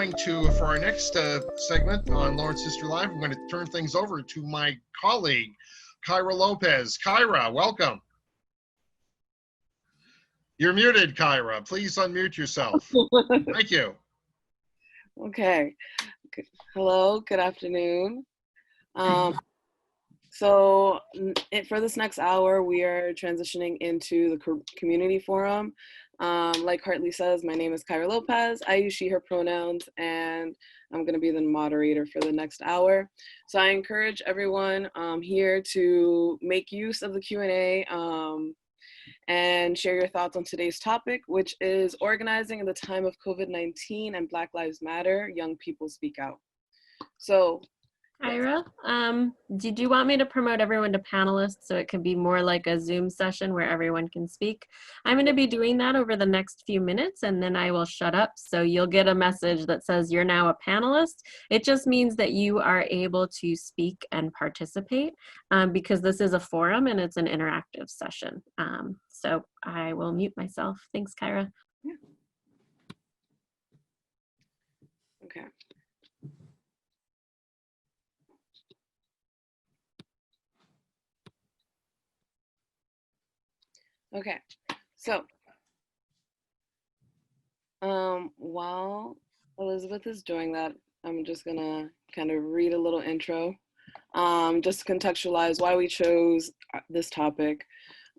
going to, for our next segment on Lawrence History Live, I'm going to turn things over to my colleague, Kyra Lopez. Kyra, welcome. You're muted, Kyra. Please unmute yourself. Thank you. Okay. Hello, good afternoon. So for this next hour, we are transitioning into the community forum. Like Hartley says, my name is Kyra Lopez. I use she, her pronouns, and I'm going to be the moderator for the next hour. So I encourage everyone here to make use of the Q&A and share your thoughts on today's topic, which is organizing in the time of COVID-19 and Black Lives Matter, Young People Speak Out. So, Kyra, did you want me to promote everyone to panelists so it could be more like a Zoom session where everyone can speak? I'm going to be doing that over the next few minutes, and then I will shut up. So you'll get a message that says you're now a panelist. It just means that you are able to speak and participate because this is a forum and it's an interactive session. So I will mute myself. Thanks, Kyra. Yeah. Okay. Okay, so while Elizabeth is doing that, I'm just gonna kind of read a little intro, just to contextualize why we chose this topic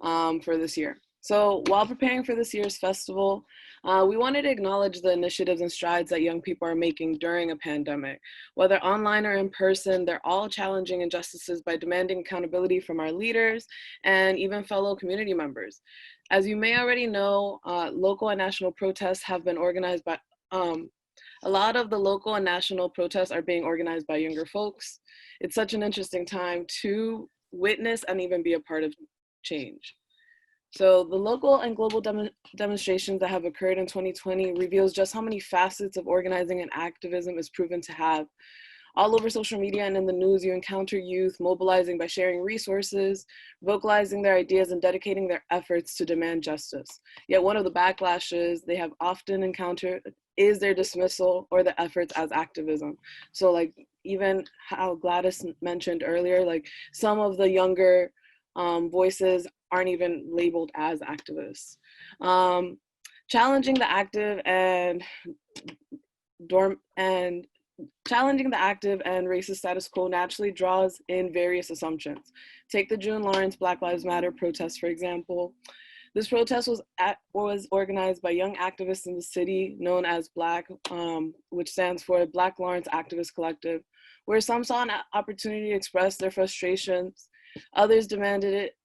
for this year. So while preparing for this year's festival, we wanted to acknowledge the initiatives and strides that young people are making during a pandemic. Whether online or in person, they're all challenging injustices by demanding accountability from our leaders and even fellow community members. As you may already know, local and national protests have been organized by, a lot of the local and national protests are being organized by younger folks. It's such an interesting time to witness and even be a part of change. So the local and global demonstrations that have occurred in 2020 reveals just how many facets of organizing and activism is proven to have. All over social media and in the news, you encounter youth mobilizing by sharing resources, vocalizing their ideas, and dedicating their efforts to demand justice. Yet one of the backlashes they have often encountered is their dismissal or the efforts as activism. So like even how Gladys mentioned earlier, like some of the younger voices aren't even labeled as activists. Challenging the active and racist status quo naturally draws in various assumptions. Take the June Lawrence Black Lives Matter protest, for example. This protest was organized by young activists in the city known as BLAC, which stands for Black Lawrence Activist Collective, where some saw an opportunity to express their frustrations. Others deemed it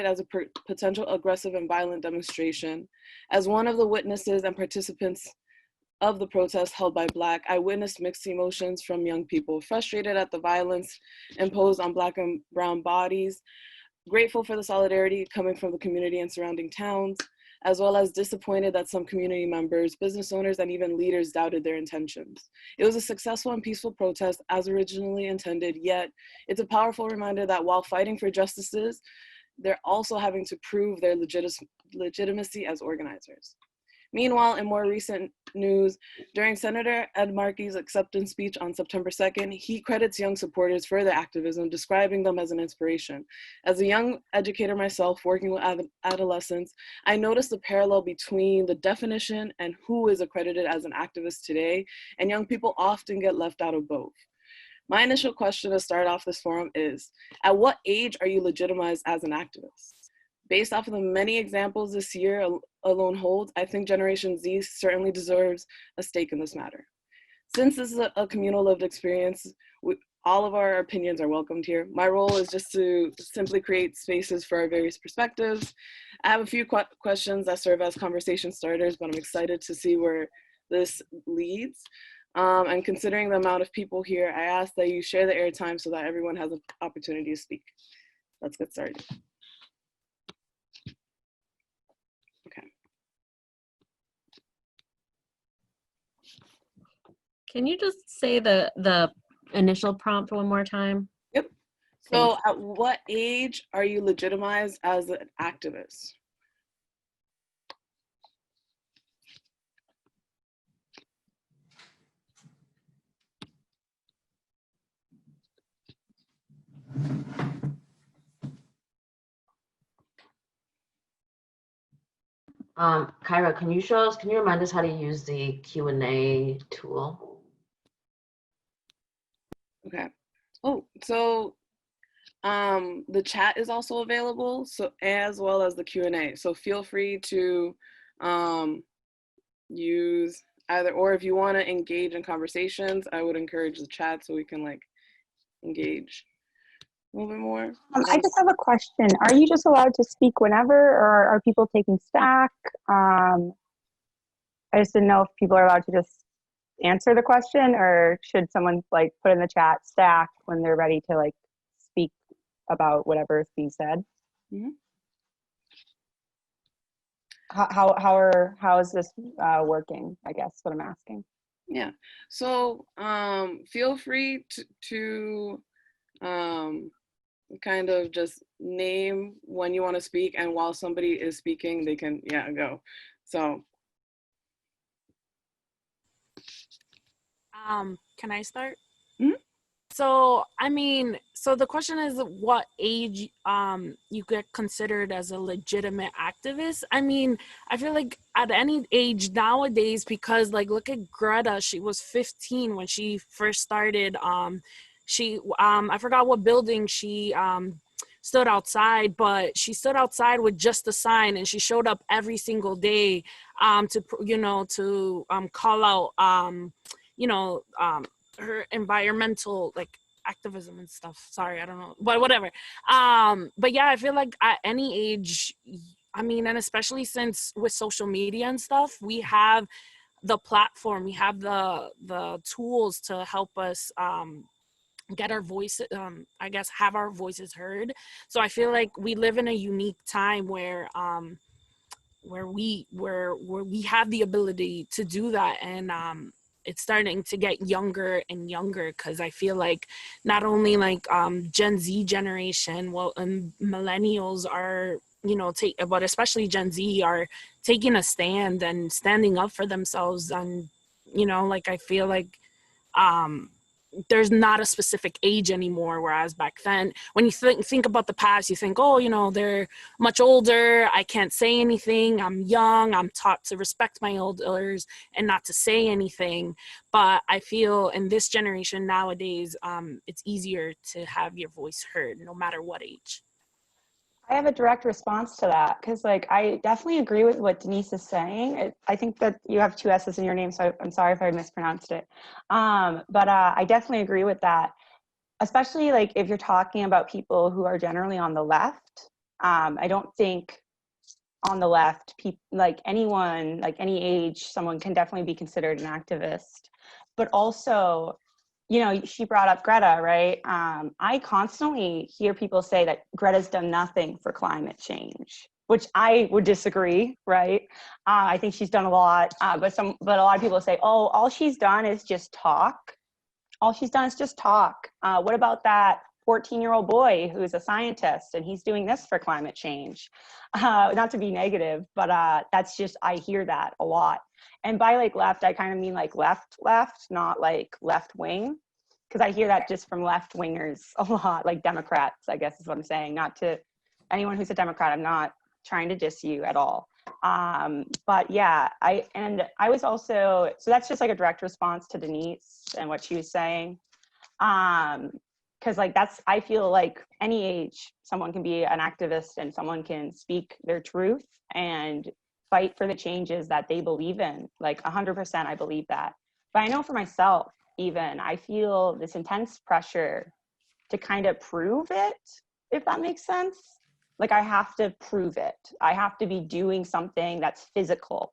as a potential aggressive and violent demonstration. As one of the witnesses and participants of the protest held by BLAC, I witnessed mixed emotions from young people, frustrated at the violence imposed on Black and brown bodies, grateful for the solidarity coming from the community and surrounding towns, as well as disappointed that some community members, business owners, and even leaders doubted their intentions. It was a successful and peaceful protest as originally intended, yet it's a powerful reminder that while fighting for justices, they're also having to prove their legitimacy as organizers. Meanwhile, in more recent news, during Senator Ed Markey's acceptance speech on September 2nd, he credits young supporters for their activism, describing them as an inspiration. As a young educator myself working with adolescents, I noticed the parallel between the definition and who is accredited as an activist today, and young people often get left out of both. My initial question to start off this forum is, at what age are you legitimized as an activist? Based off of the many examples this year alone holds, I think Generation Z certainly deserves a stake in this matter. Since this is a communal lived experience, all of our opinions are welcomed here. My role is just to simply create spaces for our various perspectives. I have a few questions that serve as conversation starters, but I'm excited to see where this leads. And considering the amount of people here, I ask that you share the airtime so that everyone has an opportunity to speak. Let's get started. Can you just say the initial prompt one more time? Yep. So at what age are you legitimized as an activist? Kyra, can you remind us how to use the Q&A tool? Okay. Oh, so the chat is also available, so as well as the Q&A. So feel free to use either, or if you want to engage in conversations, I would encourage the chat so we can like engage a little bit more. I just have a question. Are you just allowed to speak whenever, or are people taking stack? I just didn't know if people are allowed to just answer the question, or should someone like put in the chat stack when they're ready to like speak about whatever is being said? Mm-hmm. How is this working? I guess what I'm asking. Yeah. So feel free to kind of just name when you want to speak, and while somebody is speaking, they can go. So can I start? Mm-hmm. So I mean, so the question is what age you get considered as a legitimate activist. I mean, I feel like at any age nowadays, because like look at Greta, she was 15 when she first started. She I forgot what building she stood outside, but she stood outside with just a sign, and she showed up every single day to call out her environmental like activism and stuff. Sorry, I don't know, but whatever. But yeah, I feel like at any age, I mean, and especially since with social media and stuff, we have the platform, we have the tools to help us get our voice, I guess, have our voices heard. So I feel like we live in a unique time where we have the ability to do that, and it's starting to get younger and younger, because I feel like not only like Gen Z generation, and millennials are but especially Gen Z are taking a stand and standing up for themselves, and like I feel like there's not a specific age anymore, whereas back then when you think about the past, you think, oh, they're much older, I can't say anything, I'm young, I'm taught to respect my elders and not to say anything. But I feel in this generation nowadays, it's easier to have your voice heard no matter what age. I have a direct response to that, because like I definitely agree with what Denise is saying. I think that you have two S's in your name, so I'm sorry if I mispronounced it. But I definitely agree with that, especially like if you're talking about people who are generally on the left. I don't think on the left, like anyone, like any age, someone can definitely be considered an activist. But also, she brought up Greta, right? I constantly hear people say that Greta's done nothing for climate change, which I would disagree, right? I think she's done a lot, but a lot of people say, oh, all she's done is just talk. All she's done is just talk. What about that 14-year-old boy who's a scientist and he's doing this for climate change? Not to be negative, but that's just, I hear that a lot. And by like left, I kind of mean like left, not like left wing, because I hear that just from left wingers a lot, like Democrats, I guess is what I'm saying. Not to anyone who's a Democrat, I'm not trying to diss you at all. But yeah, I was also, so that's just like a direct response to Denise and what she was saying. Because like I feel like any age, someone can be an activist and someone can speak their truth and fight for the changes that they believe in. Like 100%, I believe that. But I know for myself, even, I feel this intense pressure to kind of prove it, if that makes sense. Like I have to prove it. I have to be doing something that's physical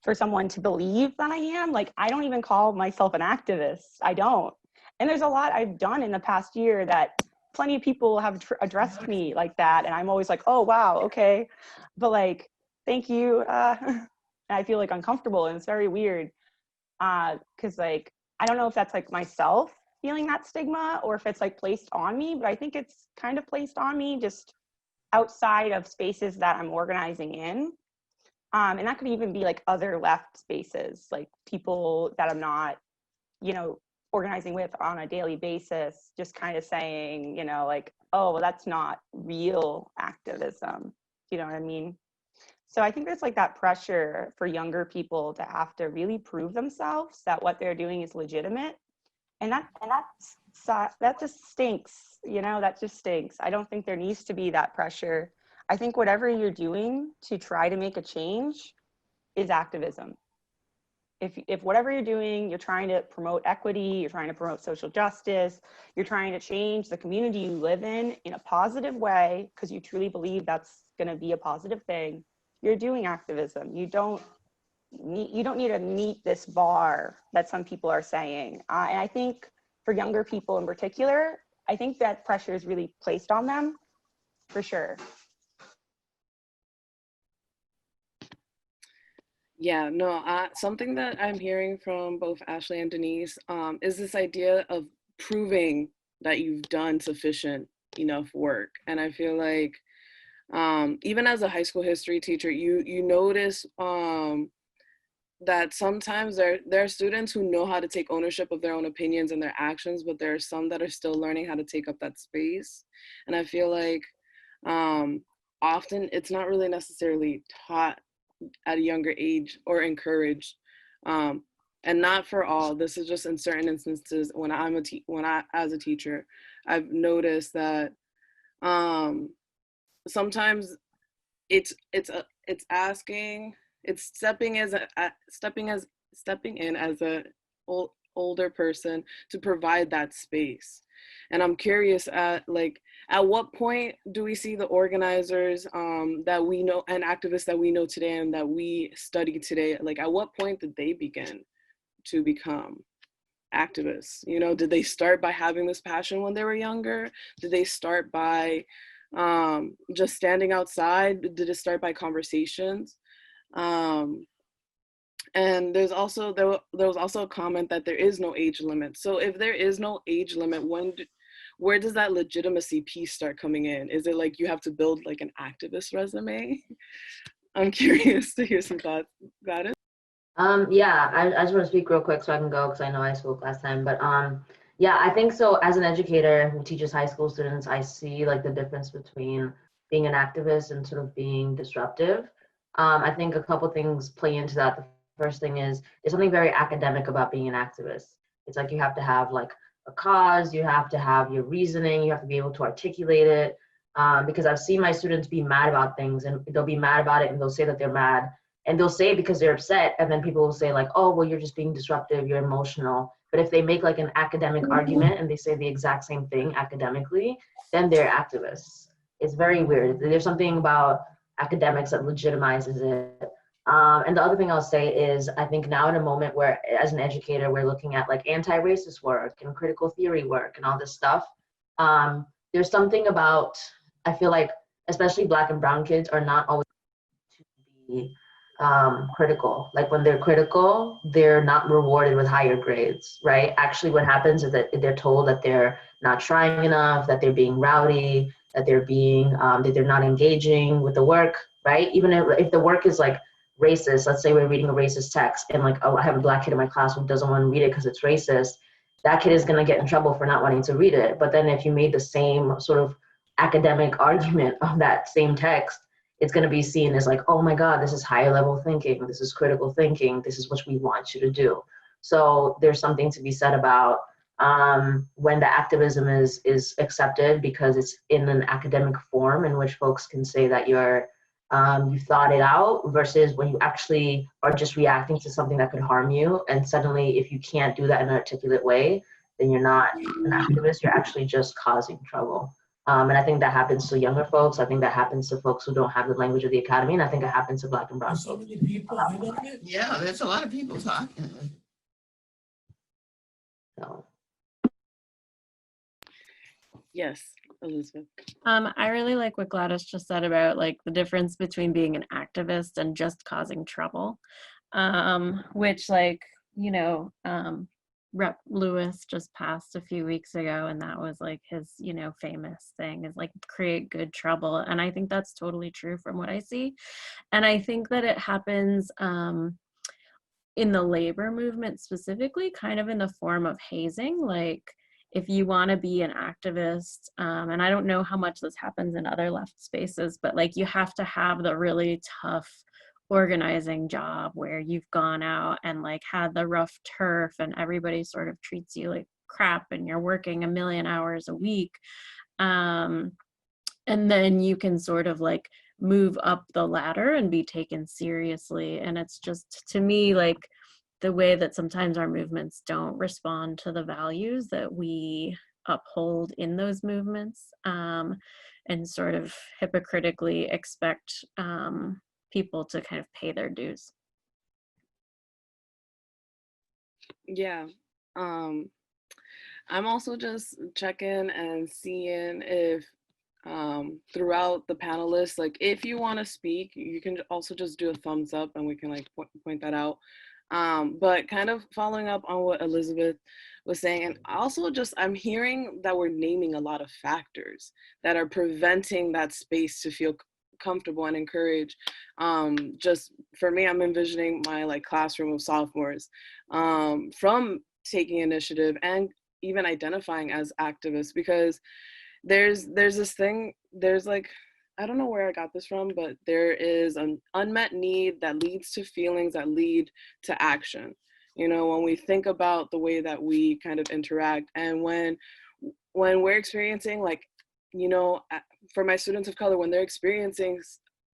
for someone to believe that I am. Like I don't even call myself an activist. I don't. And there's a lot I've done in the past year that plenty of people have addressed me like that. And I'm always like, oh, wow, okay. But like, thank you. And I feel like uncomfortable, and it's very weird. Cause like, I don't know if that's like myself feeling that stigma or if it's like placed on me, but I think it's kind of placed on me just outside of spaces that I'm organizing in. And that could even be like other left spaces, like people that I'm not, organizing with on a daily basis, just kind of saying, like, oh, well, that's not real activism. You know what I mean? So I think there's like that pressure for younger people to have to really prove themselves that what they're doing is legitimate. And that just stinks, that just stinks. I don't think there needs to be that pressure. I think whatever you're doing to try to make a change is activism. If whatever you're doing, you're trying to promote equity, you're trying to promote social justice, you're trying to change the community you live in a positive way, because you truly believe that's going to be a positive thing, you're doing activism. You don't need to meet this bar that some people are saying. And I think for younger people in particular, I think that pressure is really placed on them, for sure. Yeah, no, something that I'm hearing from both Ashley and Denise is this idea of proving that you've done sufficient enough work. And I feel like even as a high school history teacher, you notice that sometimes there are students who know how to take ownership of their own opinions and their actions, but there are some that are still learning how to take up that space. And I feel like often it's not really necessarily taught at a younger age or encouraged, and not for all. This is just in certain instances. When I as a teacher, I've noticed that sometimes it's stepping in as a older person to provide that space. And I'm curious at what point do we see the organizers that we know and activists that we know today and that we study today, at what point did they begin to become activists? Did they start by having this passion when they were younger? Did they start by just standing outside? Did it start by conversations? And there was also a comment that there is no age limit. So if there is no age limit, where does that legitimacy piece start coming in? Is it like you have to build like an activist resume? I'm curious to hear some thoughts. Got it? Yeah, I just want to speak real quick so I can go because I know I spoke last time. But yeah, I think so. As an educator who teaches high school students, I see like the difference between being an activist and sort of being disruptive. I think a couple things play into that. The first thing is there's something very academic about being an activist. It's like you have to have like a cause, you have to have your reasoning, you have to be able to articulate it. Because I've seen my students be mad about things and they'll be mad about it and they'll say that they're mad and they'll say it because they're upset, and then people will say like, oh, well, you're just being disruptive, you're emotional. But if they make like an academic argument and they say the exact same thing academically, then they're activists. It's very weird. There's something about academics that legitimizes it. And the other thing I'll say is I think now in a moment where as an educator, we're looking at like anti-racist work and critical theory work and all this stuff. There's something about, I feel like, especially Black and brown kids are not always to be critical. Like when they're critical, they're not rewarded with higher grades, right? Actually, what happens is that they're told that they're not trying enough, that they're being rowdy, that they're not engaging with the work, right? Even if the work is like racist, let's say we're reading a racist text and like, oh, I have a Black kid in my class who doesn't want to read it because it's racist, that kid is going to get in trouble for not wanting to read it. But then if you made the same sort of academic argument of that same text, it's going to be seen as like, oh my God, this is higher level thinking, this is critical thinking, this is what we want you to do. So there's something to be said about when the activism is accepted because it's in an academic form in which folks can say that you've thought it out, versus when you actually are just reacting to something that could harm you. And suddenly, if you can't do that in an articulate way, then you're not an activist, you're actually just causing trouble. And I think that happens to younger folks. I think that happens to folks who don't have the language of the academy. And I think it happens to Black and brown. So many people in on it. Yeah, there's a lot of people talking. So. Yes, Elizabeth. I really like what Gladys just said about like the difference between being an activist and just causing trouble, which Rep. Lewis just passed a few weeks ago, and that was like his, famous thing is like create good trouble. And I think that's totally true from what I see. And I think that it happens in the labor movement specifically, kind of in the form of hazing. Like if you want to be an activist, and I don't know how much this happens in other left spaces, but like you have to have the really tough organizing job where you've gone out and like had the rough turf and everybody sort of treats you like crap and you're working a million hours a week. And then you can sort of like move up the ladder and be taken seriously. And it's just, to me, like the way that sometimes our movements don't respond to the values that we uphold in those movements, and sort of hypocritically expect people to kind of pay their dues. Yeah. I'm also just checking and seeing if throughout the panelists, like if you want to speak, you can also just do a thumbs up and we can like point that out. But kind of following up on what Elizabeth was saying, and also just I'm hearing that we're naming a lot of factors that are preventing that space to feel comfortable and encouraged. Just for me, I'm envisioning my like classroom of sophomores from taking initiative and even identifying as activists, because there's this thing, there's like, I don't know where I got this from, but there is an unmet need that leads to feelings that lead to action. You know, when we think about the way that we kind of interact, and when we're experiencing like, you know, for my students of color, when they're experiencing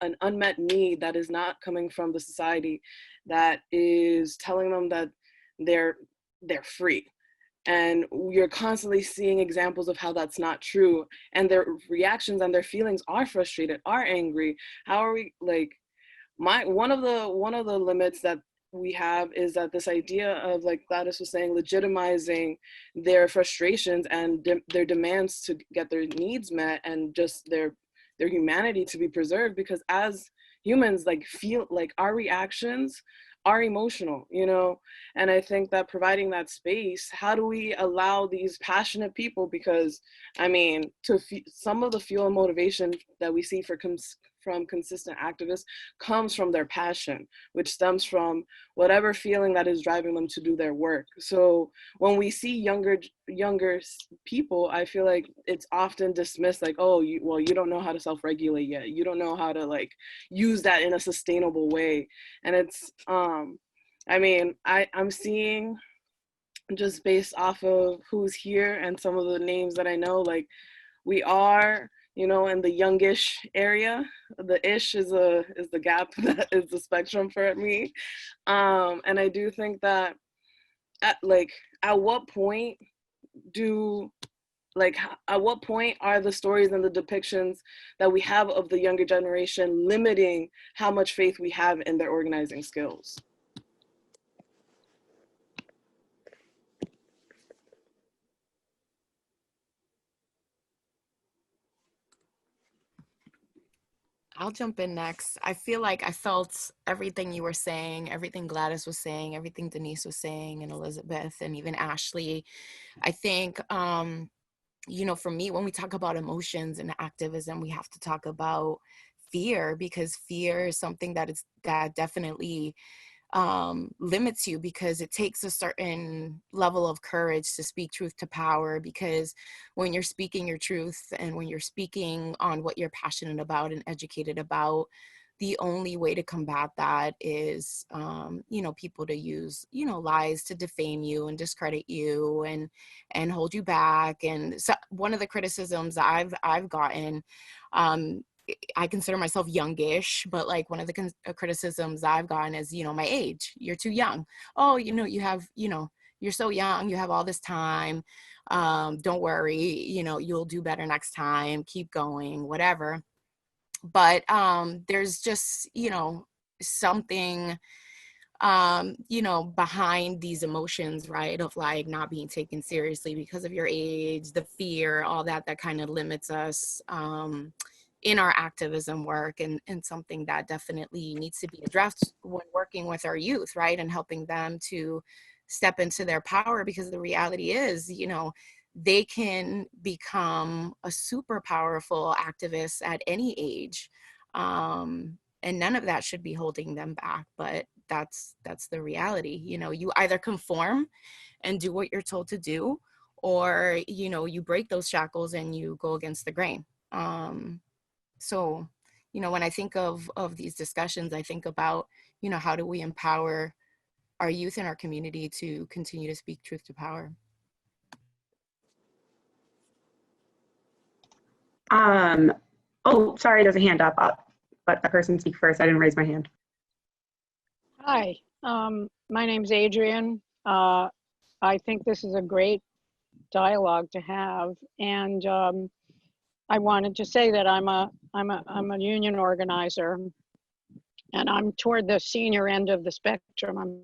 an unmet need that is not coming from the society that is telling them that they're free, and you're constantly seeing examples of how that's not true, and their reactions and their feelings are frustrated, are angry. How are we like, one of the limits that we have is that this idea of, like Gladys was saying, legitimizing their frustrations and their demands to get their needs met and just their humanity to be preserved, because as humans, like, feel like our reactions are emotional, you know. And I think that providing that space, how do we allow these passionate people, because I mean, some of the fuel and motivation that we see from consistent activists comes from their passion, which stems from whatever feeling that is driving them to do their work. So when we see younger people, I feel like it's often dismissed, like, oh, you don't know how to self-regulate yet, you don't know how to like use that in a sustainable way. And it's I mean, I'm seeing, just based off of who's here and some of the names that I know, like we are, you know, in the youngish area. The ish is the gap that is the spectrum for me. And I do think that at what point are the stories and the depictions that we have of the younger generation limiting how much faith we have in their organizing skills? I'll jump in next. I feel like I felt everything you were saying, everything Gladys was saying, everything Denise was saying, and Elizabeth, and even Ashley. I think, you know, for me, when we talk about emotions and activism, we have to talk about fear, because fear is something that definitely limits you, because it takes a certain level of courage to speak truth to power. Because when you're speaking your truth and when you're speaking on what you're passionate about and educated about, the only way to combat that is, you know, people to use, you know, lies to defame you and discredit you and hold you back. And so one of the criticisms I've gotten, I consider myself youngish, but like one of the criticisms I've gotten is, you know, my age. You're too young. Oh, you know, you're so young. You have all this time. Don't worry. You know, you'll do better next time. Keep going, whatever. But there's just, you know, something, you know, behind these emotions, right? Of like not being taken seriously because of your age, the fear, all that kind of limits us. In our activism work, and something that definitely needs to be addressed when working with our youth, right? And helping them to step into their power, because the reality is, you know, they can become a super powerful activist at any age. And none of that should be holding them back, but that's the reality. You know, you either conform and do what you're told to do, or, you know, you break those shackles and you go against the grain. So, you know, when I think of these discussions, I think about, you know, how do we empower our youth in our community to continue to speak truth to power? Oh, sorry, there's a hand up. I'll let the person speak first. I didn't raise my hand. Hi, my name's Adrian. I think this is a great dialogue to have, and I wanted to say that I'm a union organizer, and I'm toward the senior end of the spectrum. I'm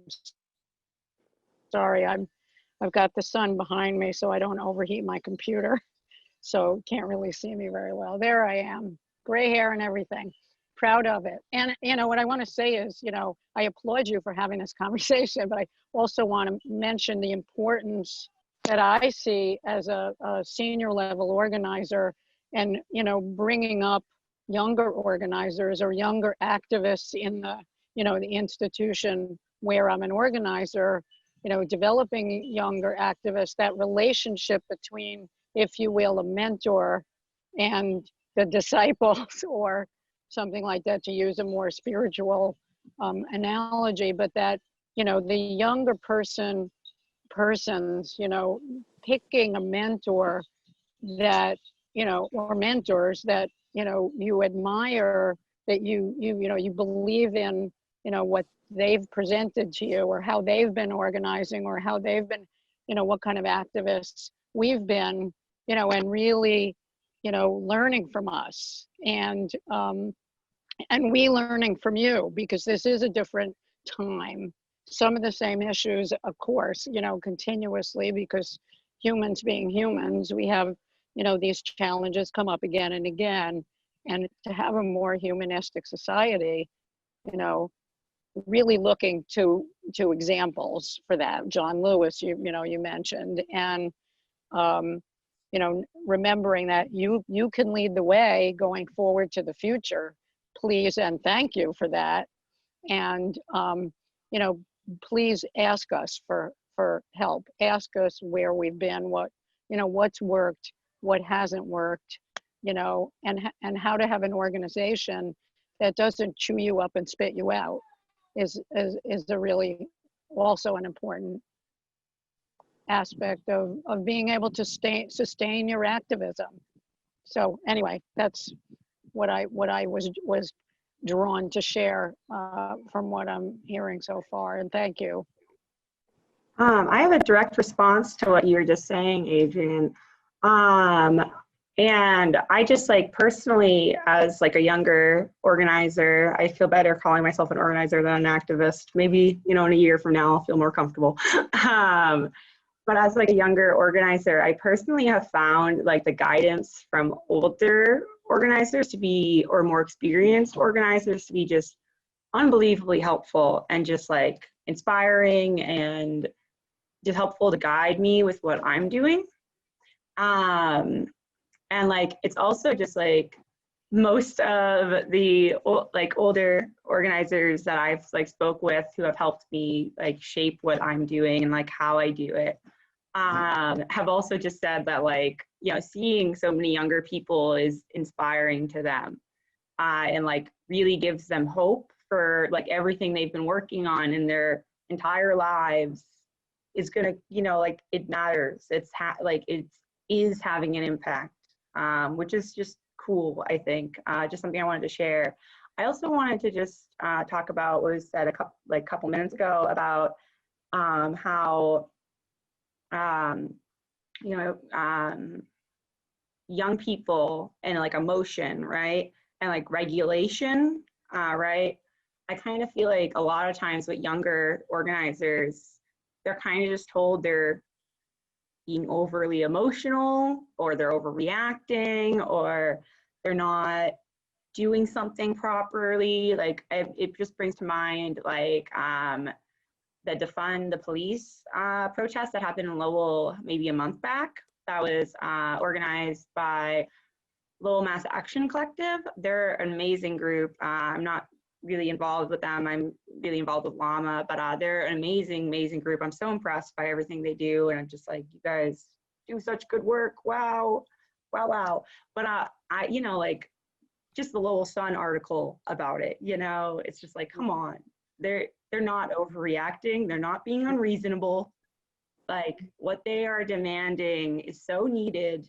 sorry, I've got the sun behind me, so I don't overheat my computer, so can't really see me very well. There I am, gray hair and everything. Proud of it. And you know what I want to say is, you know, I applaud you for having this conversation, but I also want to mention the importance that I see as a senior level organizer, and you know, bringing up younger organizers or younger activists in the, you know, the institution where I'm an organizer, you know, developing younger activists, that relationship between, if you will, a mentor and the disciples, or something like that, to use a more spiritual analogy, but that, you know, the younger persons, you know, picking a mentor that, you know, or mentors that, you know, you admire, that you know, you believe in, you know, what they've presented to you, or how they've been organizing, or how they've been, you know, what kind of activists we've been, you know, and really, you know, learning from us, and we learning from you, because this is a different time. Some of the same issues, of course, you know, continuously, because humans being humans, we have, you know, these challenges come up again and again. And to have a more humanistic society, you know, really looking to examples for that. John Lewis, you know, you mentioned, and you know, remembering that you can lead the way going forward to the future. Please and thank you for that. And you know, please ask us for help. Ask us where we've been, what, you know, what's worked, what hasn't worked, you know, and how to have an organization that doesn't chew you up and spit you out is a really also an important aspect of being able to sustain your activism. So anyway, that's what I was drawn to share from what I'm hearing so far, and thank you. I have a direct response to what you were just saying, Adrian. And I just, like, personally, as like a younger organizer, I feel better calling myself an organizer than an activist. Maybe, you know, in a year from now, I'll feel more comfortable. But as like a younger organizer, I personally have found like the guidance from older organizers to be, or more experienced organizers to be, just unbelievably helpful and just like inspiring and just helpful to guide me with what I'm doing. And like, it's also just like most of the like older organizers that I've like spoke with who have helped me like shape what I'm doing and like how I do it, have also just said that, like, you know, seeing so many younger people is inspiring to them, and like really gives them hope for like everything they've been working on in their entire lives is gonna, you know, like it matters. It's like it is having an impact, which is just cool, I think. Just something I wanted to share. I also wanted to just talk about what was said a couple minutes ago about how you know, young people and like emotion, right? And like regulation, right? I kind of feel like a lot of times with younger organizers, they're kind of just told they're being overly emotional, or they're overreacting, or they're not doing something properly. Like it just brings to mind like the defund the police protest that happened in Lowell maybe a month back. That was organized by Lowell Mass Action Collective. They're an amazing group. I'm not really involved with them. I'm really involved with Llama, but they're an amazing, amazing group. I'm so impressed by everything they do. And I'm just like, you guys do such good work. Wow, wow, wow. But you know, like just the Lowell Sun article about it, you know, it's just like, come on, they're not overreacting, they're not being unreasonable. Like what they are demanding is so needed,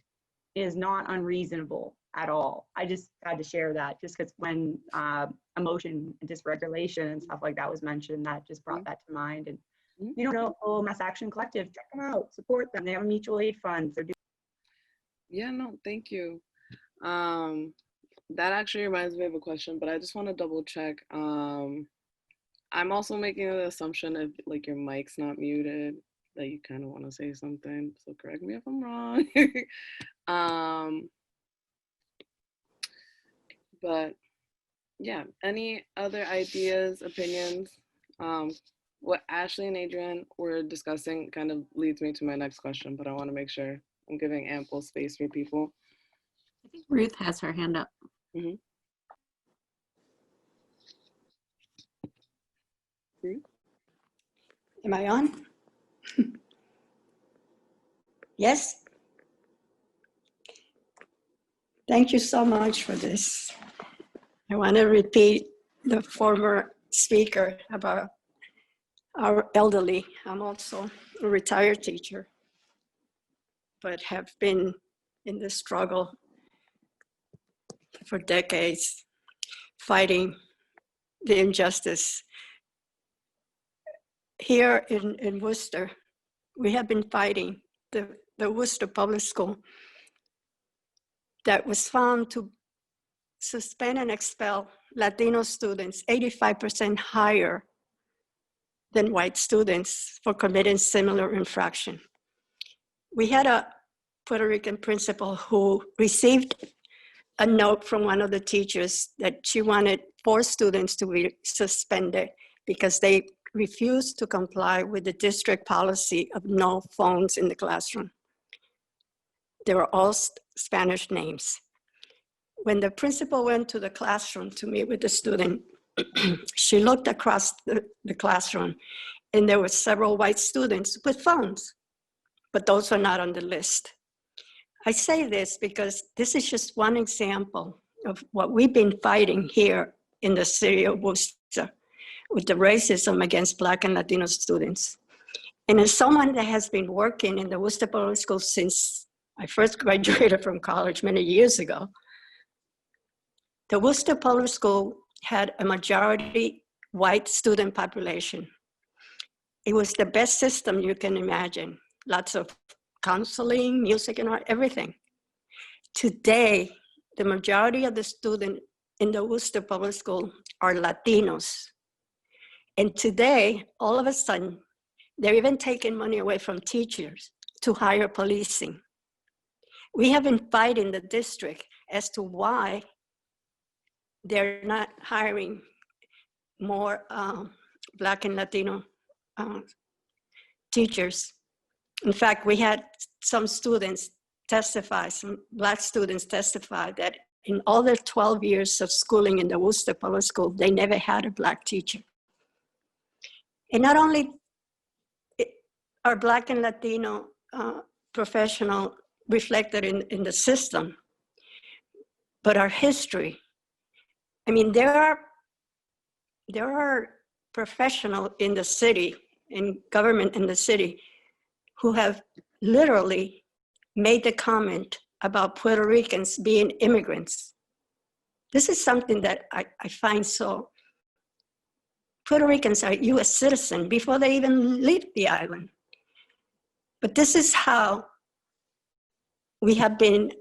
is not unreasonable at all. I just had to share that just because when emotion and dysregulation and stuff like that was mentioned, that just brought that to mind. And you don't know, oh, Mass Action Collective, check them out, support them. They have a mutual aid fund. They're doing. Yeah, no, thank you. That actually reminds me of a question, but I just want to double check. I'm also making the assumption if like your mic's not muted, that you kind of want to say something. So correct me if I'm wrong. But yeah, any other ideas, opinions? What Ashley and Adrian were discussing kind of leads me to my next question, but I want to make sure I'm giving ample space for people. I think Ruth has her hand up. Mm-hmm. Am I on? Yes? Thank you so much for this. I want to repeat the former speaker about our elderly. I'm also a retired teacher, but have been in this struggle for decades, fighting the injustice. Here in Worcester, we have been fighting the Worcester Public School that was found to suspend and expel Latino students 85% higher than white students for committing similar infraction. We had a Puerto Rican principal who received a note from one of the teachers that she wanted 4 students to be suspended because they refused to comply with the district policy of no phones in the classroom. They were all Spanish names. When the principal went to the classroom to meet with the student, she looked across the classroom and there were several white students with phones, but those are not on the list. I say this because this is just one example of what we've been fighting here in the city of Worcester with the racism against Black and Latino students. And as someone that has been working in the Worcester Public School since I first graduated from college many years ago, the Worcester Public School had a majority white student population. It was the best system you can imagine. Lots of counseling, music and art, everything. Today, the majority of the students in the Worcester Public School are Latinos. And today, all of a sudden, they're even taking money away from teachers to hire policing. We have been fighting the district as to why they're not hiring more Black and Latino teachers. In fact, we had some students testify, some Black students testify that in all their 12 years of schooling in the Worcester Public School, they never had a Black teacher. And not only are Black and Latino professional reflected in the system, but our history. I mean, there are professionals in the city, in government in the city, who have literally made the comment about Puerto Ricans being immigrants. This is something that I find so. Puerto Ricans are US citizens before they even leave the island. But this is how we have been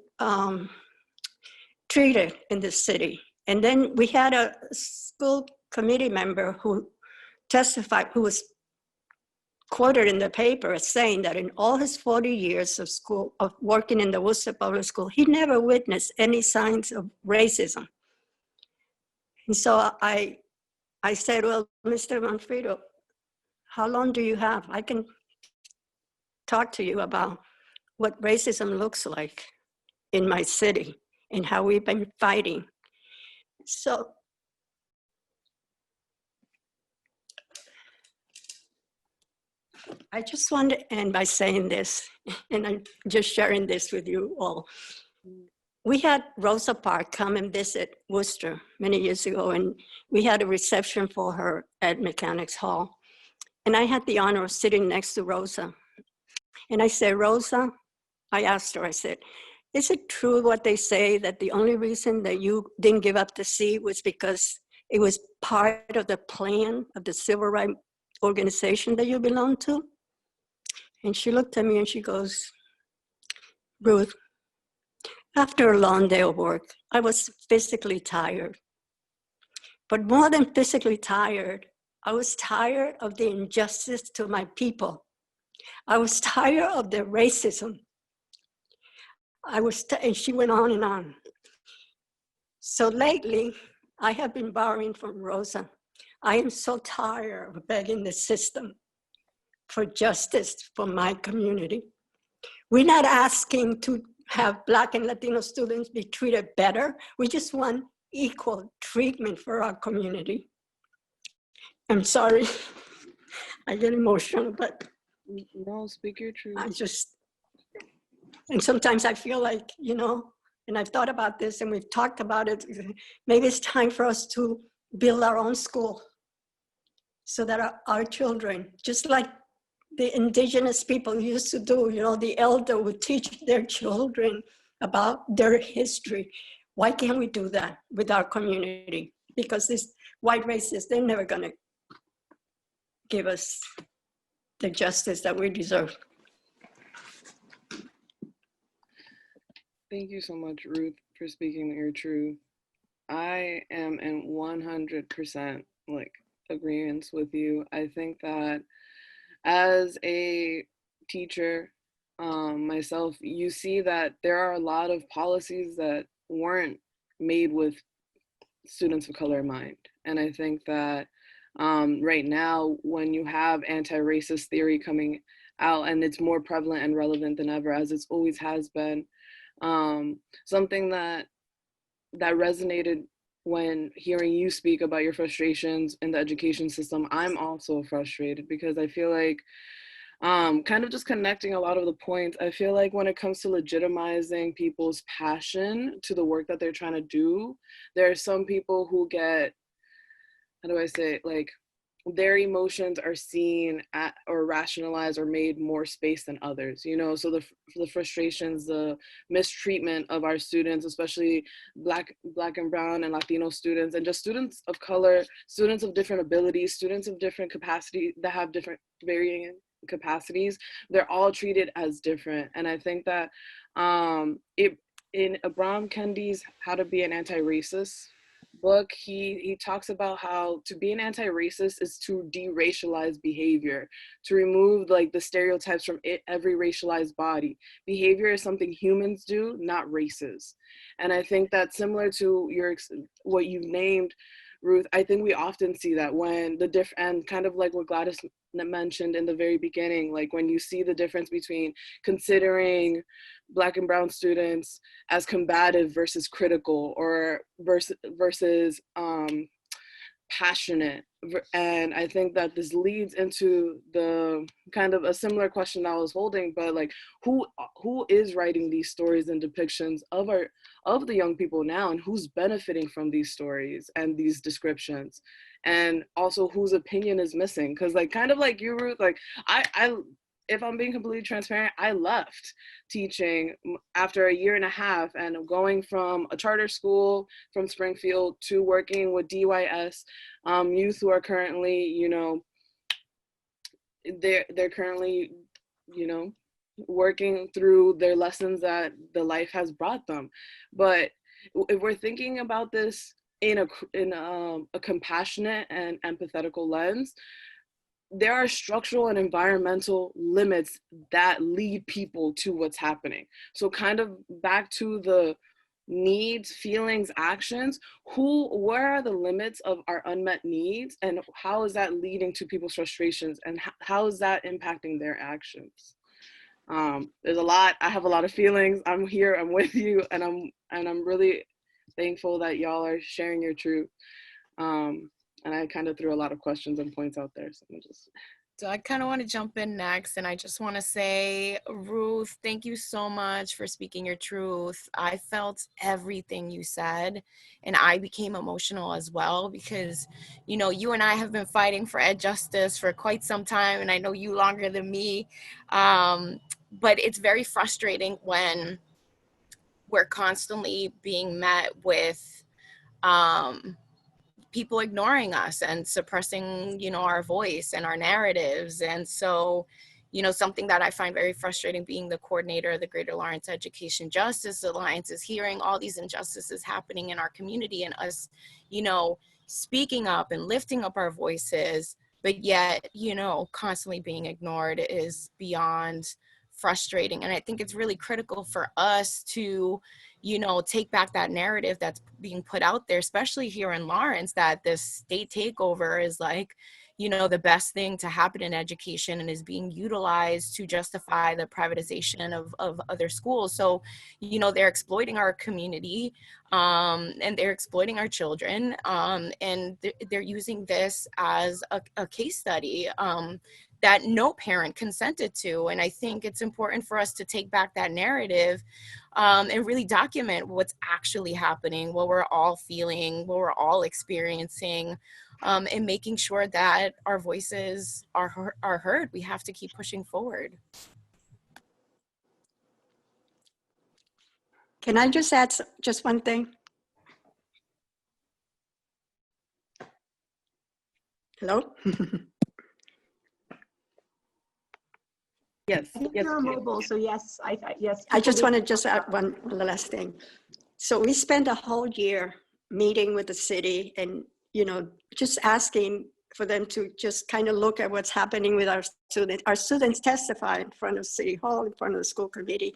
treated in the city. And then we had a school committee member who testified, who was quoted in the paper as saying that in all his 40 years of school, of working in the Worcester Public School, he never witnessed any signs of racism. And so I said, well, Mr. Manfredo, how long do you have? I can talk to you about what racism looks like in my city and how we've been fighting. So I just want to end by saying this, and I'm just sharing this with you all. We had Rosa Parks come and visit Worcester many years ago, and we had a reception for her at Mechanics Hall. And I had the honor of sitting next to Rosa. And I said, Rosa, I asked her, I said, is it true what they say that the only reason that you didn't give up the seat was because it was part of the plan of the civil rights organization that you belong to? And she looked at me and she goes, Ruth, after a long day of work, I was physically tired. But more than physically tired, I was tired of the injustice to my people. I was tired of the racism. And she went on and on. So lately, I have been borrowing from Rosa. I am so tired of begging the system for justice for my community. We're not asking to have Black and Latino students be treated better. We just want equal treatment for our community. I'm sorry, I get emotional, but No, speak your truth. And sometimes I feel like, and I've thought about this and we've talked about it, maybe it's time for us to build our own school so that our children, just like the indigenous people used to do, the elder would teach their children about their history. Why can't we do that with our community? Because these white racists, they're never gonna give us the justice that we deserve. Thank you so much, Ruth, for speaking your truth. I am in 100% agreement with you. I think that as a teacher myself, you see that there are a lot of policies that weren't made with students of color in mind. And I think that right now, when you have anti-racist theory coming out, and it's more prevalent and relevant than ever, as it always has been, something that resonated when hearing you speak about your frustrations in the education system. I'm also frustrated because I feel like kind of just connecting a lot of the points, I feel like when it comes to legitimizing people's passion to the work that they're trying to do, there are some people who get, how do I say it, their emotions are seen at or rationalized or made more space than others, so the frustrations, the mistreatment of our students, especially black and brown and Latino students, and just students of color, students of different abilities, students of different capacity that have different varying capacities, they're all treated as different. And I think that in Ibram Kendi's How to Be an Anti-Racist book, he talks about how to be an anti-racist is to de-racialize behavior, to remove the stereotypes from every racialized body. Behavior is something humans do, not races. And I think that similar to what you named, Ruth, I think we often see that when and kind of like what Gladys mentioned in the very beginning, when you see the difference between considering Black and brown students as combative versus critical, or versus passionate. And I think that this leads into the kind of a similar question I was holding, but who is writing these stories and depictions of the young people now, and who's benefiting from these stories and these descriptions, and also whose opinion is missing? Because kind of like you, Ruth, I if I'm being completely transparent, I left teaching after a year and a half, and going from a charter school from Springfield to working with DYS youth who are currently, they're currently, working through their lessons that the life has brought them. But if we're thinking about this in a compassionate and empathetical lens, there are structural and environmental limits that lead people to what's happening. So kind of back to the needs, feelings, actions, where are the limits of our unmet needs, and how is that leading to people's frustrations, and how is that impacting their actions? There's a lot, I have a lot of feelings. I'm here, I'm with you, and I'm really thankful that y'all are sharing your truth. And I kind of threw a lot of questions and points out there, so I'm just So I kind of want to jump in next, and I just want to say, Ruth, thank you so much for speaking your truth. I felt everything you said, and I became emotional as well because, you know, you and I have been fighting for ed justice for quite some time, and I know you longer than me. But it's very frustrating when we're constantly being met with people ignoring us and suppressing, you know, our voice and our narratives. And so, you know, something that I find very frustrating being the coordinator of the Greater Lawrence Education Justice Alliance is hearing all these injustices happening in our community and us, you know, speaking up and lifting up our voices, but yet, you know, constantly being ignored is beyond frustrating. And I think it's really critical for us to, you know, take back that narrative that's being put out there, especially here in Lawrence, that this state takeover is like, you know, the best thing to happen in education and is being utilized to justify the privatization of other schools. So, you know, they're exploiting our community and they're exploiting our children, and they're using this as a case study that no parent consented to. And I think it's important for us to take back that narrative and really document what's actually happening, what we're all feeling, what we're all experiencing, and making sure that our voices are heard. We have to keep pushing forward. Can I just add just one thing? Hello? Yes, I think yes, you're okay. mobile, so yes, yes. I just people want to did- just add one last thing. So we spent a whole year meeting with the city and, you know, just asking for them to just kind of look at what's happening with our students. Our students testify in front of City Hall, in front of the school committee.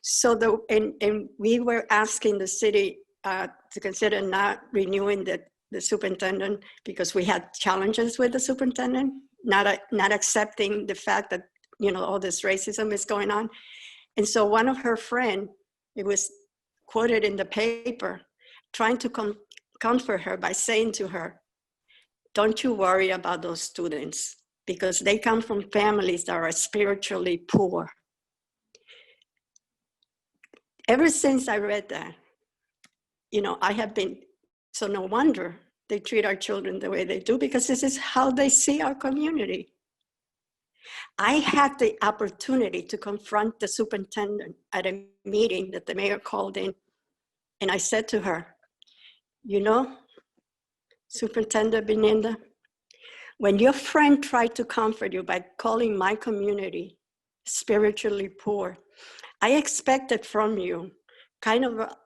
So and we were asking the city to consider not renewing the superintendent because we had challenges with the superintendent, not accepting the fact that, you know, all this racism is going on. And so one of her friend, it was quoted in the paper, trying to comfort her by saying to her, don't you worry about those students because they come from families that are spiritually poor. Ever since I read that, you know, I have been, so no wonder they treat our children the way they do because this is how they see our community. I had the opportunity to confront the superintendent at a meeting that the mayor called in. And I said to her, you know, Superintendent Beninda, when your friend tried to comfort you by calling my community spiritually poor, I expected from you kind of a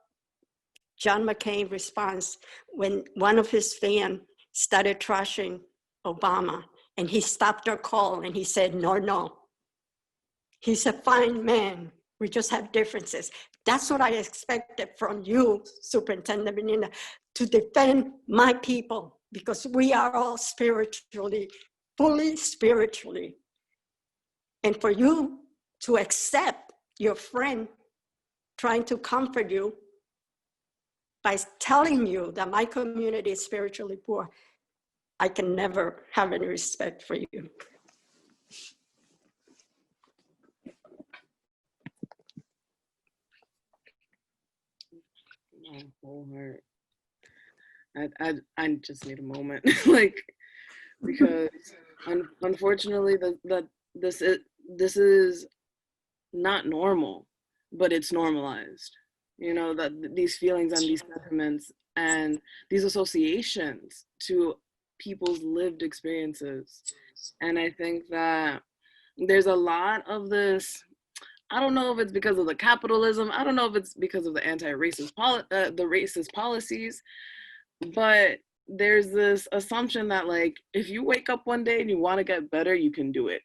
John McCain response when one of his fans started trashing Obama and he stopped their call and he said, no, he's a fine man. We just have differences. That's what I expected from you, Superintendent Benina, to defend my people because we are all spiritually, fully spiritually. And for you to accept your friend trying to comfort you by telling you that my community is spiritually poor, I can never have any respect for you. My whole heart. I just need a moment, like, because unfortunately this is not normal, but it's normalized. You know, that these feelings and these sentiments and these associations to people's lived experiences. And I think that there's a lot of this. I don't know if it's because of the capitalism. I don't know if it's because of the anti-racist the racist policies, but there's this assumption that, like, if you wake up one day and you want to get better, you can do it.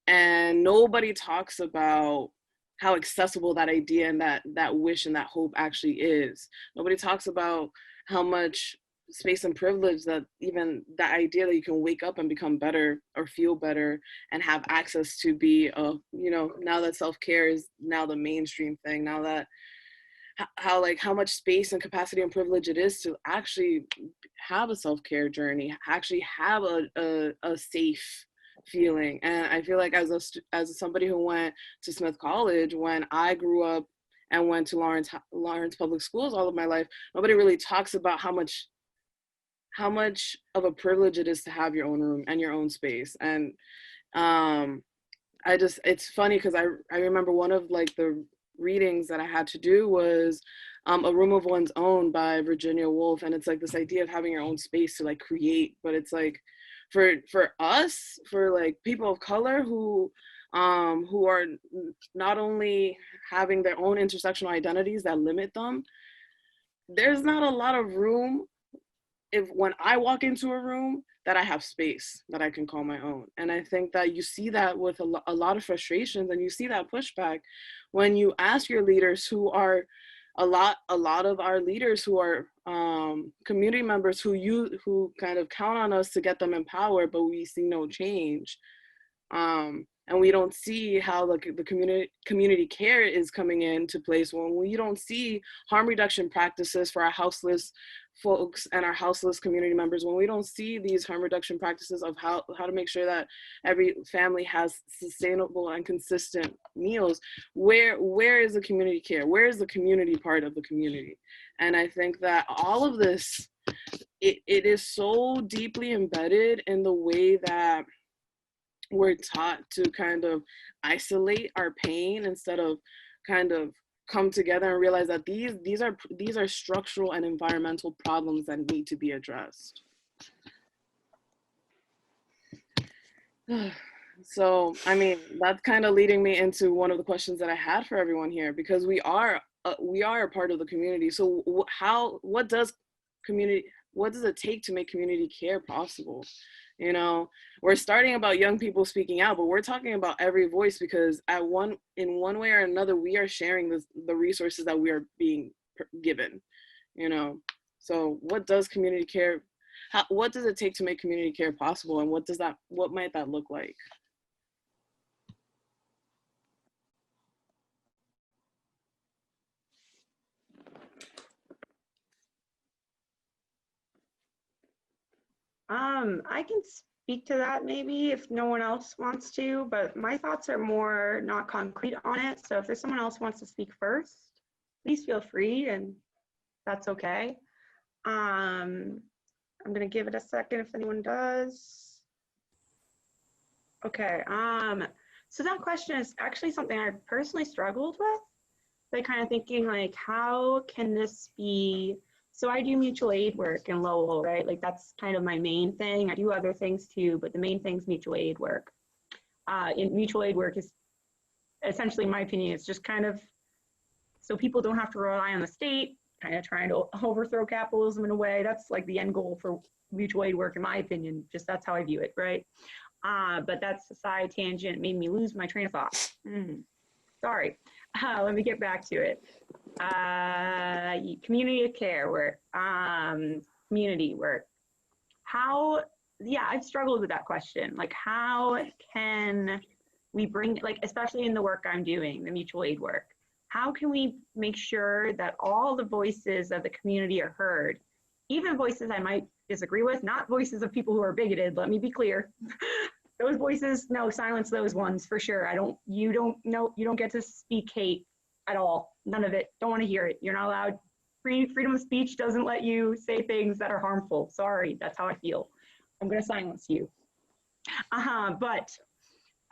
And nobody talks about how accessible that idea and that wish and that hope actually is. Nobody talks about how much space and privilege that even that idea that you can wake up and become better or feel better and have access to be you know, now that self-care is now the mainstream thing, now that how much space and capacity and privilege it is to actually have a self-care journey, actually have a safe feeling. And I feel like as somebody who went to Smith College, when I grew up and went to Lawrence Public Schools all of my life, nobody really talks about how much of a privilege it is to have your own room and your own space. And it's funny because I remember one of like the readings that I had to do was A Room of One's Own by Virginia Woolf. And it's like this idea of having your own space to like create, but it's like for us, for like people of color who are not only having their own intersectional identities that limit them, there's not a lot of room when I walk into a room that I have space that I can call my own. And I think that you see that with a lot of frustrations, and you see that pushback when you ask your leaders, who are a lot of our leaders who are community members who kind of count on us to get them empowered, but we see no change. And we don't see how the community care is coming into place, when we don't see harm reduction practices for our houseless folks and our houseless community members, when we don't see these harm reduction practices of how to make sure that every family has sustainable and consistent meals. Where is the community care? Where is the community part of the community? And I think that all of this, it is so deeply embedded in the way that we're taught to kind of isolate our pain instead of kind of come together and realize that these are structural and environmental problems that need to be addressed. So, I mean, that's kind of leading me into one of the questions that I had for everyone here, because we are a part of the community. So what does it take to make community care possible? You know, we're starting about young people speaking out, but we're talking about every voice, because in one way or another, we are sharing the resources that we are being given, you know. So what does community care, what does it take to make community care possible, and what might that look like? I can speak to that maybe if no one else wants to, but my thoughts are more not concrete on it. So if there's someone else who wants to speak first, please feel free, and that's okay. I'm gonna give it a second if anyone does. Okay, so that question is actually something I personally struggled with. Like kind of thinking like, how can this be? So I do mutual aid work in Lowell, right? Like that's kind of my main thing. I do other things too, but the main thing is mutual aid work. In mutual aid work is essentially, in my opinion, it's just kind of so people don't have to rely on the state, kind of trying to overthrow capitalism in a way. That's like the end goal for mutual aid work, in my opinion. Just that's how I view it, right? But that's a side tangent. It made me lose my train of thought. Sorry. Let me get back to it. Community care work, community work. I've struggled with that question. Like, how can we bring, like, especially in the work I'm doing, the mutual aid work, how can we make sure that all the voices of the community are heard? Even voices I might disagree with, not voices of people who are bigoted, let me be clear. Those voices, no, silence those ones for sure. You don't get to speak hate at all. None of it. Don't want to hear it. You're not allowed. Freedom of speech doesn't let you say things that are harmful. Sorry, that's how I feel. I'm going to silence you. But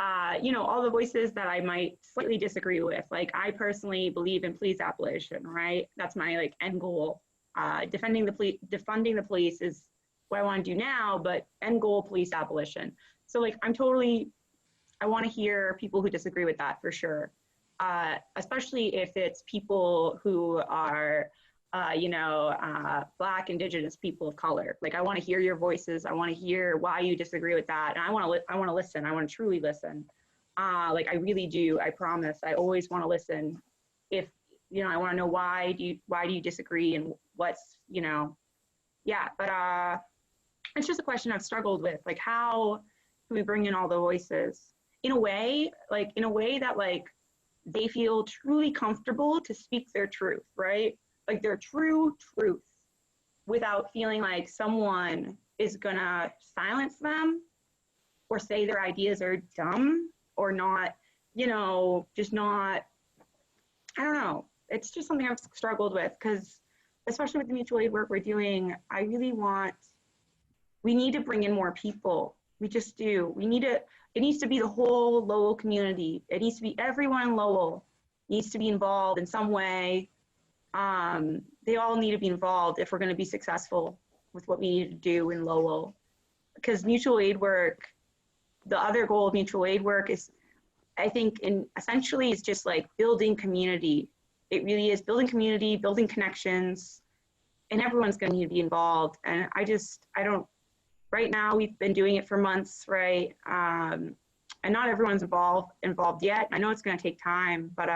all the voices that I might slightly disagree with, like I personally believe in police abolition, right? That's my like end goal. Defunding the police is what I want to do now, but end goal, police abolition. So like I want to hear people who disagree with that for sure. Especially if it's people who are, Black, Indigenous, people of color. Like I want to hear your voices. I want to hear why you disagree with that, and I want to listen. I want to truly listen. Like I really do. I promise. I always want to listen. If I want to know why do you disagree and what's But it's just a question I've struggled with. Like how can we bring in all the voices in a way that like they feel truly comfortable to speak their truth, right? Like their true truth, without feeling like someone is gonna silence them or say their ideas are dumb or not, just not, I don't know. It's just something I've struggled with because, especially with the mutual aid work we're doing, we need to bring in more people. We just do. It needs to be the whole Lowell community. It needs to be everyone in Lowell needs to be involved in some way. They all need to be involved if we're going to be successful with what we need to do in Lowell. Because mutual aid work, the other goal of mutual aid work is, I think, essentially is just like building community. It really is building community, building connections, and everyone's going to need to be involved. And right now we've been doing it for months, right? And not everyone's involved yet. I know it's going to take time, but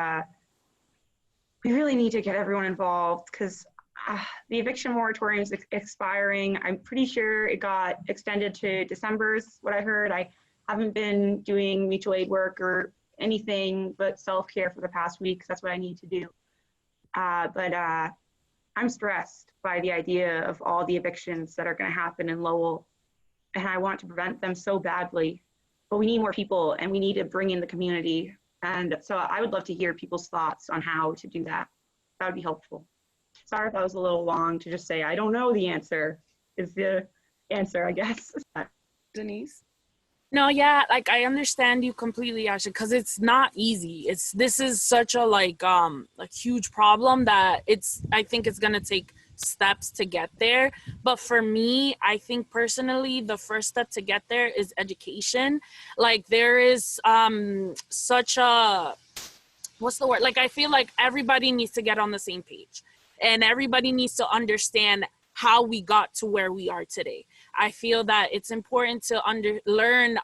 we really need to get everyone involved because the eviction moratorium is expiring. I'm pretty sure it got extended to December is what I heard. I haven't been doing mutual aid work or anything but self-care for the past week because that's what I need to do. But I'm stressed by the idea of all the evictions that are going to happen in Lowell, and I want to prevent them so badly. But we need more people, and we need to bring in the community. And so I would love to hear people's thoughts on how to do that. That would be helpful. Sorry if that was a little long to just say, I don't know the answer is the answer, I guess. Denise? No, yeah, like I understand you completely, Ashley, because it's not easy. This is such a huge problem that I think it's gonna take steps to get there. But for me, I think personally, the first step to get there is education. Like there is such a, what's the word? Like I feel like everybody needs to get on the same page, and everybody needs to understand how we got to where we are today. I feel that it's important to learn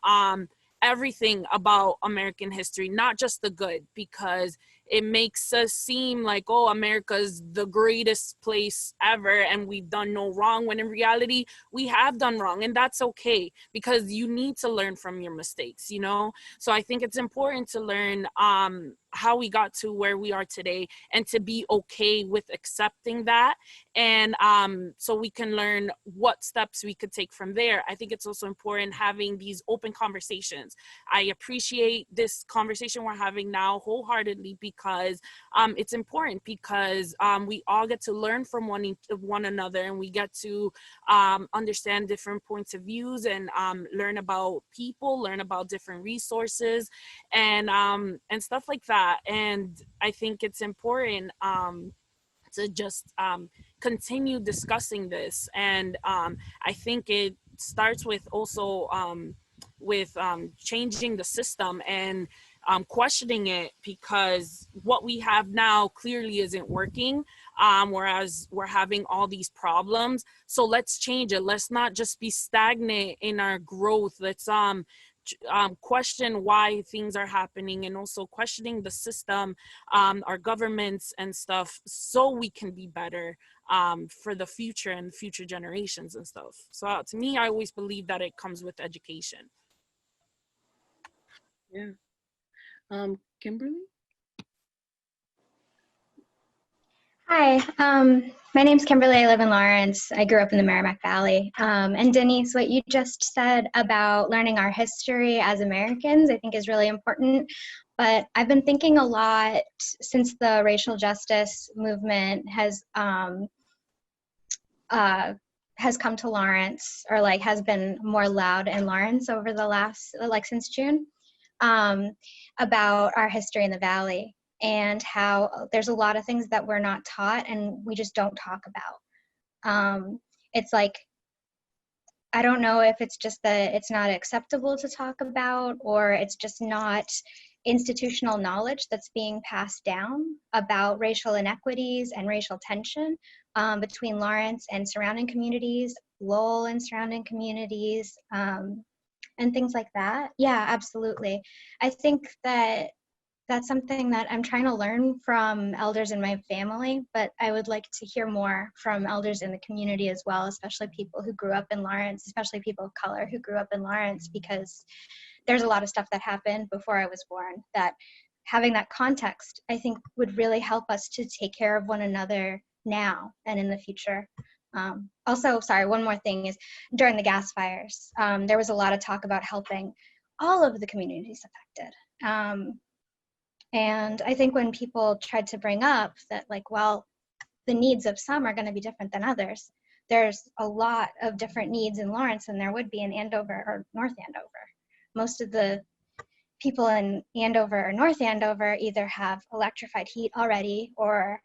everything about American history, not just the good, because it makes us seem like, oh, America's the greatest place ever and we've done no wrong, when in reality, we have done wrong, and that's okay because you need to learn from your mistakes, So I think it's important to learn how we got to where we are today and to be okay with accepting that. And so we can learn what steps we could take from there. I think it's also important having these open conversations. I appreciate this conversation we're having now wholeheartedly because it's important, because we all get to learn from one another, and we get to understand different points of views and learn about people, learn about different resources and stuff like that. And I think it's important to just continue discussing this. And I think it starts with also changing the system and questioning it, because what we have now clearly isn't working, whereas we're having all these problems. So let's change it. Let's not just be stagnant in our growth. Let's question why things are happening, and also questioning the system, our governments and stuff, so we can be better for the future and future generations and stuff. So to me, I always believe that it comes with education. Yeah. Kimberly? Hi, my name's Kimberly. I live in Lawrence. I grew up in the Merrimack Valley. And Denise, what you just said about learning our history as Americans, I think is really important. But I've been thinking a lot since the racial justice movement has come to Lawrence, or like has been more loud in Lawrence over the last, since June, about our history in the Valley, and how there's a lot of things that we're not taught and we just don't talk about. It's like, I don't know if it's just that it's not acceptable to talk about, or it's just not institutional knowledge that's being passed down about racial inequities and racial tension between Lawrence and surrounding communities, Lowell and surrounding communities, and things like that. Yeah, absolutely. I think that that's something that I'm trying to learn from elders in my family, but I would like to hear more from elders in the community as well, especially people who grew up in Lawrence, especially people of color who grew up in Lawrence, because there's a lot of stuff that happened before I was born that having that context, I think, would really help us to take care of one another now and in the future. Also, sorry, one more thing is during the gas fires, there was a lot of talk about helping all of the communities affected. And I think when people tried to bring up that, like, well, the needs of some are going to be different than others, there's a lot of different needs in Lawrence than there would be in Andover or North Andover. Most of the people in Andover or North Andover either have electrified heat already or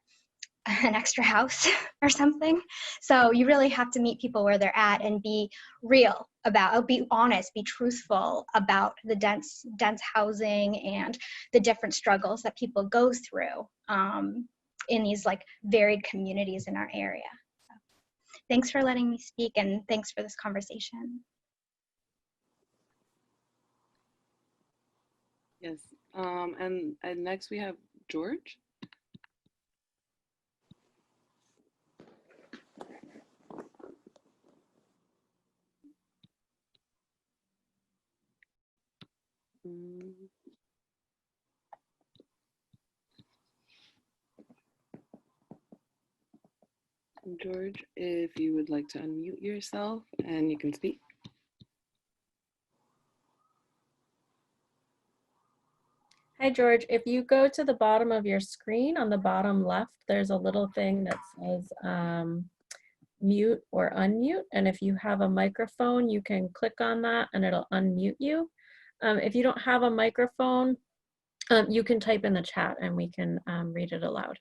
an extra house or something. So you really have to meet people where they're at and be real about, be honest, be truthful about the dense housing and the different struggles that people go through in these like varied communities in our area. So, thanks for letting me speak, and thanks for this conversation. Yes, and next we have George. George, if you would like to unmute yourself and you can speak. Hi, George. If you go to the bottom of your screen, on the bottom left, there's a little thing that says mute or unmute. And if you have a microphone, you can click on that and it'll unmute you. If you don't have a microphone, you can type in the chat and we can read it aloud.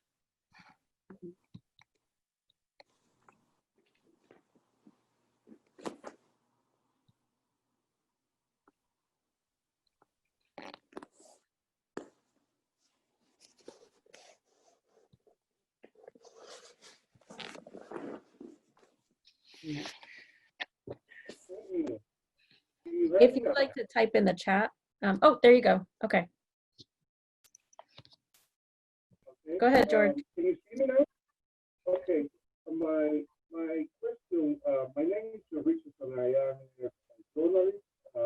Yeah. If you'd like to type in the chat. Oh, there you go. Okay. Go ahead, George. Can you see me now? Okay. My question, my name is Richardson. I am a journalist, a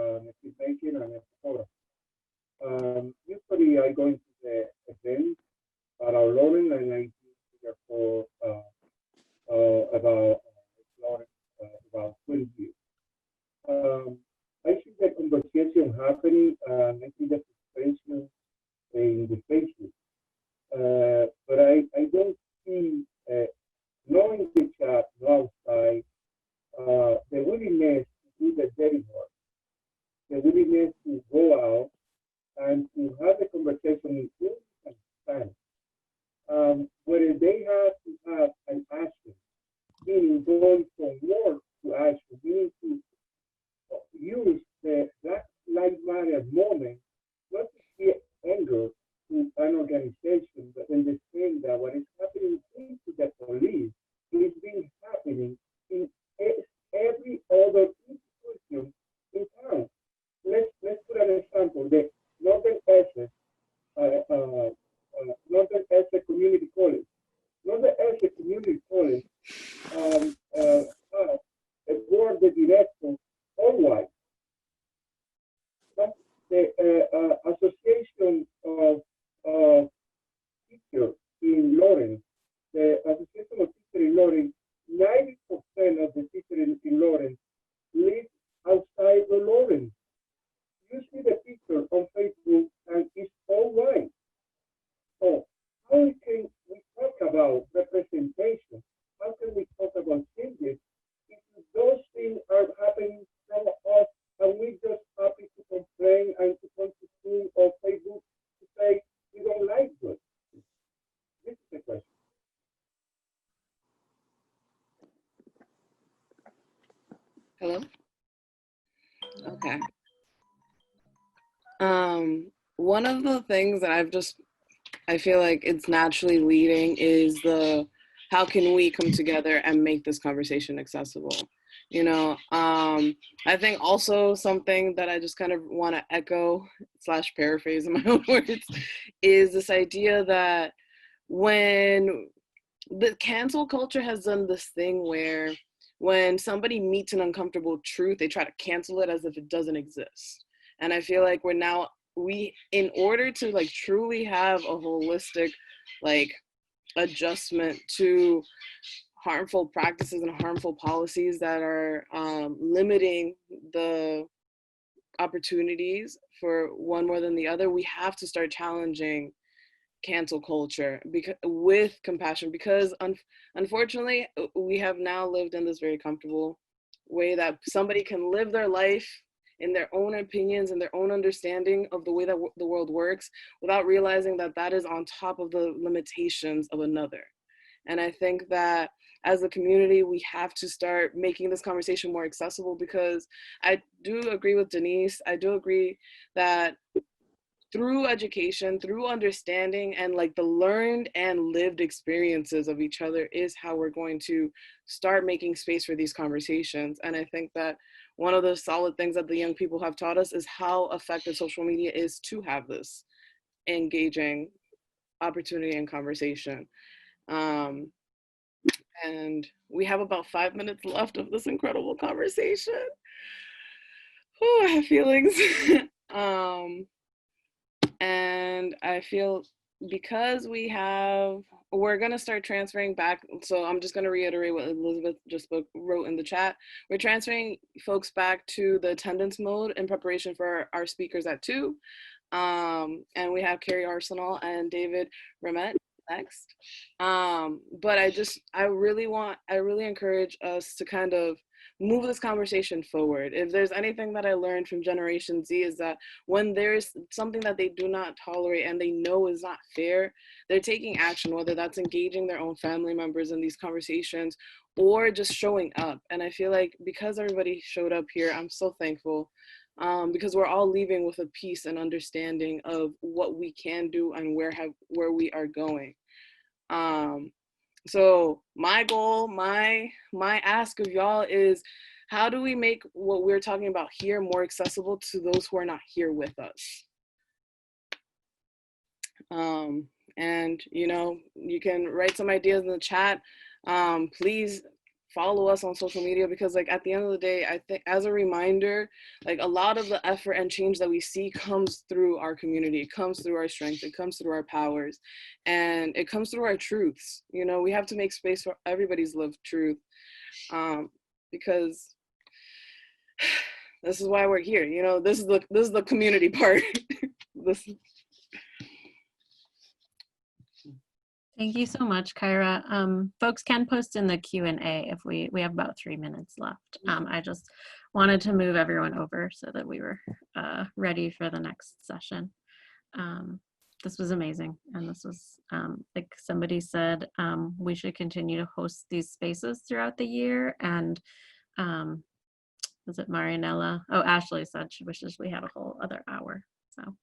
filmmaker, and a photographer. Usually I go into the event at our Lauren, and I do for about Lauren about 20 years. I see the conversation happening, and I see the frustration in the faces. But I don't see, knowing the chat, no outside, the willingness to do the dirty work, the willingness to go out and to have the conversation in English and Spanish, where they have to have an action, meaning going from word to action, meaning to use the Black Lives Matter moment, not to see anger to an organization, but understand that what is happening into the police is being happening in every other institution in town. Let's put an example. The Northern Essex, Northern Essex Community College. Northern Essex Community College a board of directors, all white. The Association of Teachers in Lawrence, the Association of Teachers in Lawrence, 90% of the teachers in Lawrence live outside of Lawrence. You see the picture on Facebook, and it's all white. So how can we talk about representation? How can we talk about changes if those things are happening from us and we just happy to complain and to come to school or Facebook to say we don't like it? This is the question. Hello? Okay. One of the things that I feel like it's naturally leading is how can we come together and make this conversation accessible? You know, I think also something that I just kind of want to echo / paraphrase in my own words is this idea that when the cancel culture has done this thing where when somebody meets an uncomfortable truth, they try to cancel it as if it doesn't exist. And I feel like in order to like truly have a holistic like adjustment to harmful practices and harmful policies that are limiting the opportunities for one more than the other, we have to start challenging cancel culture with compassion, because unfortunately we have now lived in this very comfortable way that somebody can live their life in their own opinions and their own understanding of the way that the world works without realizing that that is on top of the limitations of another. And I think that as a community, we have to start making this conversation more accessible, because I do agree with Denise. I do agree that through education, through understanding, and like the learned and lived experiences of each other is how we're going to start making space for these conversations. And I think that one of the solid things that the young people have taught us is how effective social media is to have this engaging opportunity and conversation. And we have about 5 minutes left of this incredible conversation. Oh, I have feelings. And I feel because we're gonna start transferring back. So I'm just gonna reiterate what Elizabeth just wrote in the chat. We're transferring folks back to the attendance mode in preparation for our speakers at 2. And we have Carrie Arsenal and David Ramet next. But I really encourage us to kind of move this conversation forward. If there's anything that I learned from Generation Z is that when there's something that they do not tolerate and they know is not fair, they're taking action, whether that's engaging their own family members in these conversations or just showing up. And I feel like because everybody showed up here, I'm so thankful. Because we're all leaving with a peace and understanding of what we can do and where we are going. So my goal, my ask of y'all is, how do we make what we're talking about here more accessible to those who are not here with us? And you can write some ideas in the chat. Please follow us on social media, because like at the end of the day, I think as a reminder, like a lot of the effort and change that we see comes through our community. It comes through our strength, it comes through our powers, and it comes through our truths. We have to make space for everybody's lived truth, because this is why we're here. This is the community part. Thank you so much, Kyra. Folks can post in the Q&A if we have about 3 minutes left. I just wanted to move everyone over so that we were ready for the next session. This was amazing. And this was, like somebody said, we should continue to host these spaces throughout the year. And was it Marianella? Oh, Ashley said she wishes we had a whole other hour. So.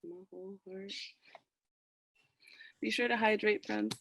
My whole heart. Be sure to hydrate, friends.